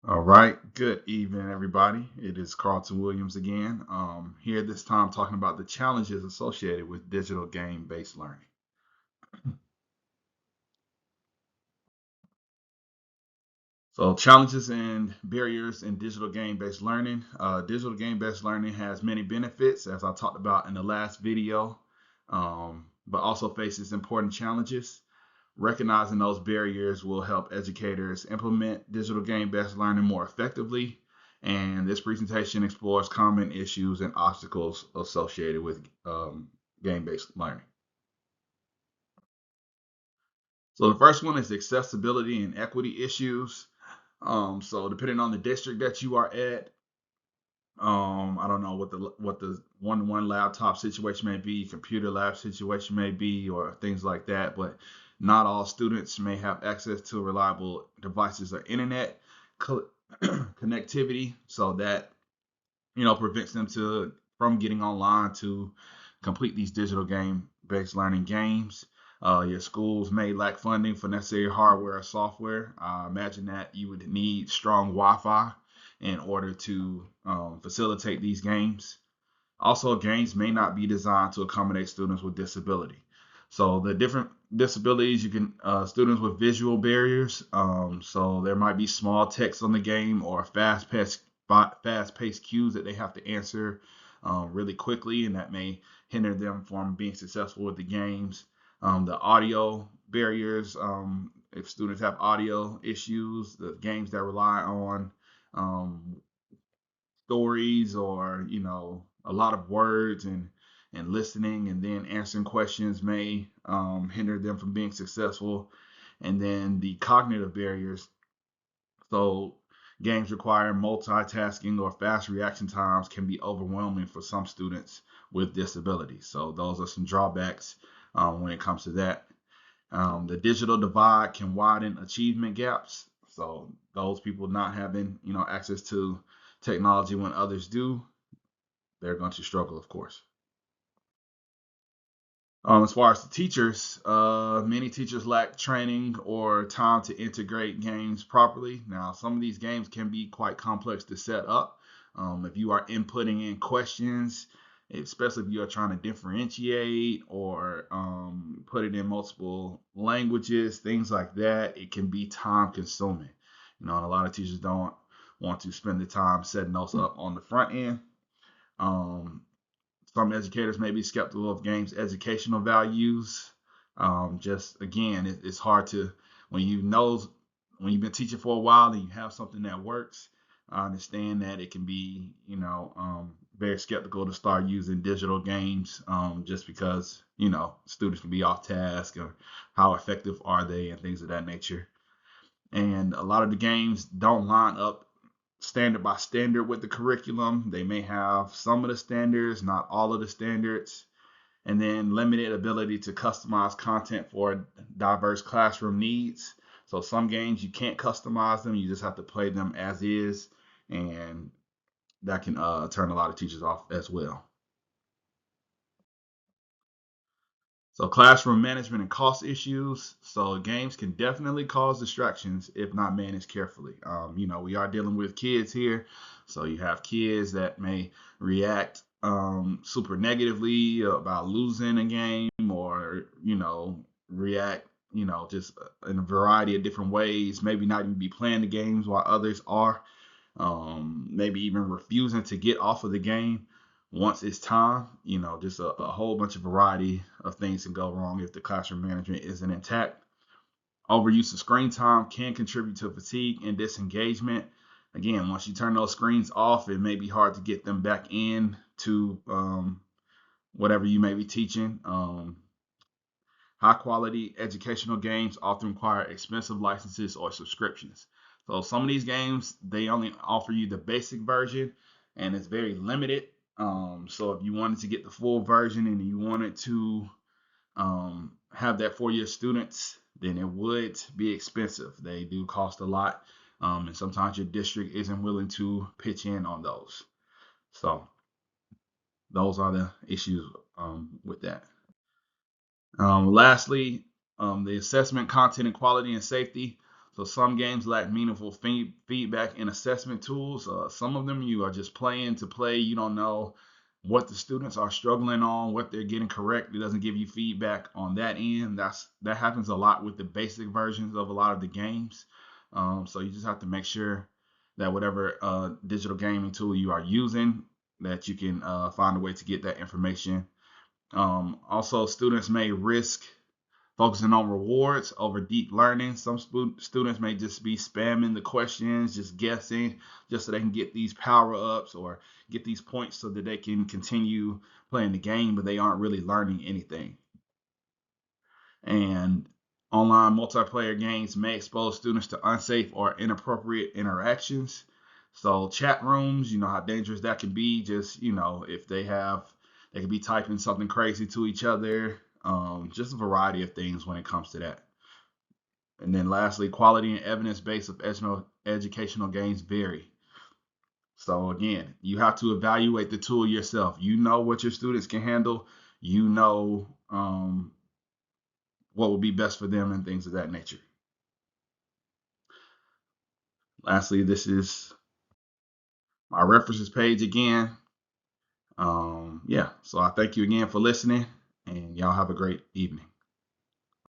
All right, good evening, everybody. It is Carlton Williams again. Here this time talking about the challenges associated with digital game-based learning. So, challenges and barriers in digital game-based learning. Digital game-based learning has many benefits, as I talked about in the last video, but also faces important challenges. Recognizing those barriers will help educators implement digital game-based learning more effectively. And this presentation explores common issues and obstacles associated with game-based learning. So the first one is accessibility and equity issues. So depending on the district that you are at, I don't know what the one-to-one laptop situation may be, computer lab situation may be, or things like that. But not all students may have access to reliable devices or internet co- connectivity, so that prevents them from getting online to complete these digital game-based learning games. Your schools may lack funding for necessary hardware or software. Imagine that you would need strong Wi-Fi in order to facilitate these games. Also, games may not be designed to accommodate students with disability. So the different disabilities you can students with visual barriers. So there might be small text on the game or fast-paced cues that they have to answer really quickly, and that may hinder them from being successful with the games. The audio barriers. If students have audio issues, the games that rely on um, stories or a lot of words and listening and then answering questions may hinder them from being successful. And then the cognitive barriers. So games requiring multitasking or fast reaction times can be overwhelming for some students with disabilities. So those are some drawbacks when it comes to that. The digital divide can widen achievement gaps. So those people not having access to technology when others do, they're going to struggle, of course. As far as the teachers, many teachers lack training or time to integrate games properly. Now, some of these games can be quite complex to set up. If you are inputting in questions, especially if you are trying to differentiate or put it in multiple languages, things like that, it can be time consuming. And a lot of teachers don't want to spend the time setting those up on the front end. Um, some educators may be skeptical of games' educational values. Just again, it's hard to when you know when you've been teaching for a while and you have something that works. I understand that it can be very skeptical to start using digital games just because students can be off task or how effective are they and things of that nature. And a lot of the games don't line up standard by standard with the curriculum. They may have some of the standards, not all of the standards, and then limited ability to customize content for diverse classroom needs. So some games you can't customize them, you just have to play them as is, and that can turn a lot of teachers off as well. So classroom management and cost issues. So games can definitely cause distractions if not managed carefully. We are dealing with kids here, so you have kids that may react super negatively about losing a game, or react just in a variety of different ways. Maybe not even be playing the games while others are maybe even refusing to get off of the game once it's time. Just a whole bunch of variety of things can go wrong if the classroom management isn't intact. Overuse of screen time can contribute to fatigue and disengagement. Again, once you turn those screens off, it may be hard to get them back in to whatever you may be teaching. High quality educational games often require expensive licenses or subscriptions. So some of these games, they only offer you the basic version and it's very limited. So if you wanted to get the full version and you wanted to have that for your students, then it would be expensive. They do cost a lot. And sometimes your district isn't willing to pitch in on those. So those are the issues with that. Lastly, the assessment, content, and quality and safety. So some games lack meaningful feedback and assessment tools. Some of them you are just playing to play. You don't know what the students are struggling on, what they're getting correct. It doesn't give you feedback on that end. That happens a lot with the basic versions of a lot of the games. So you just have to make sure that whatever digital gaming tool you are using, that you can find a way to get that information. Also, students may risk focusing on rewards over deep learning. Some students may just be spamming the questions, just guessing, just so they can get these power ups or get these points so that they can continue playing the game, but they aren't really learning anything. And online multiplayer games may expose students to unsafe or inappropriate interactions. So chat rooms, you know how dangerous that can be. Just, if they could be typing something crazy to each other. Just a variety of things when it comes to that. And then lastly, quality and evidence base of educational gains vary. So again, you have to evaluate the tool yourself. You know what your students can handle. You know what would be best for them and things of that nature. Lastly, this is my references page again. Yeah, so I thank you again for listening, and y'all have a great evening.